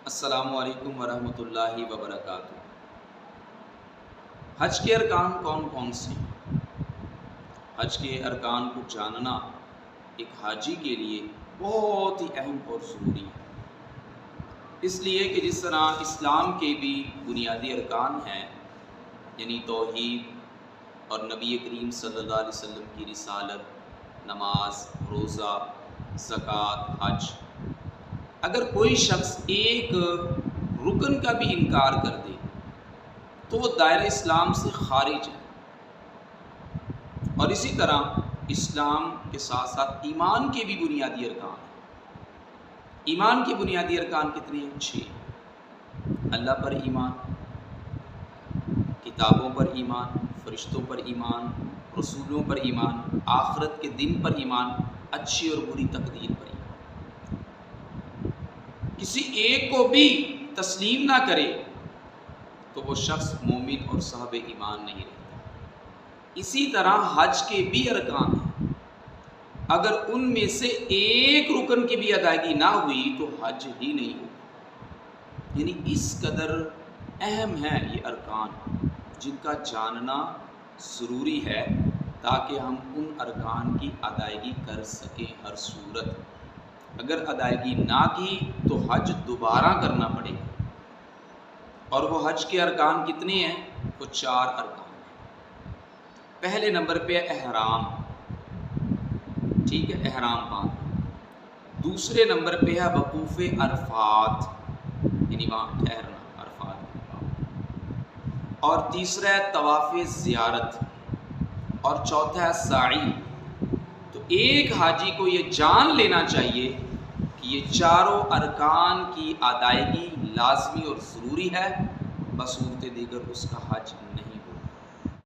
السلام علیکم ورحمۃ اللہ وبرکاتہ۔ حج کے ارکان کون کون سے ہیں؟ حج کے ارکان کو جاننا ایک حاجی کے لیے بہت ہی اہم اور ضروری ہے، اس لیے کہ جس طرح اسلام کے بھی بنیادی ارکان ہیں، یعنی توحید اور نبی کریم صلی اللہ علیہ وسلم کی رسالت، نماز، روزہ، زکوٰۃ، حج، اگر کوئی شخص ایک رکن کا بھی انکار کر دے تو وہ دائرہ اسلام سے خارج ہے۔ اور اسی طرح اسلام کے ساتھ ساتھ ایمان کے بھی بنیادی ارکان ہیں۔ ایمان کے بنیادی ارکان کتنے ہیں؟ 6۔ اللہ پر ایمان، کتابوں پر ایمان، فرشتوں پر ایمان، رسولوں پر ایمان، آخرت کے دن پر ایمان، اچھی اور بری تقدیر پر ایمان۔ کسی ایک کو بھی تسلیم نہ کرے تو وہ شخص مومن اور صاحب ایمان نہیں رہتا۔ اسی طرح حج کے بھی ارکان ہیں، اگر ان میں سے ایک رکن کی بھی ادائیگی نہ ہوئی تو حج ہی نہیں ہوگا۔ یعنی اس قدر اہم ہیں یہ ارکان، جن کا جاننا ضروری ہے تاکہ ہم ان ارکان کی ادائیگی کر سکیں ہر صورت۔ اگر ادائیگی نہ کی تو حج دوبارہ کرنا پڑے گا۔ اور وہ حج کے ارکان کتنے ہیں؟ وہ 4 ارکان ہیں۔ پہلے نمبر پہ احرام، ٹھیک ہے، احرام باندھنا۔ دوسرے نمبر پہ ہے وقوف عرفات، یعنی وہاں ٹھہرنا، عرفات۔ اور تیسرا ہے طواف زیارت، اور چوتھا ہے سعی۔ تو ایک حاجی کو یہ جان لینا چاہیے کہ یہ چاروں ارکان کی ادائیگی لازمی اور ضروری ہے، بصورت دیگر اس کا حج نہیں ہوگا۔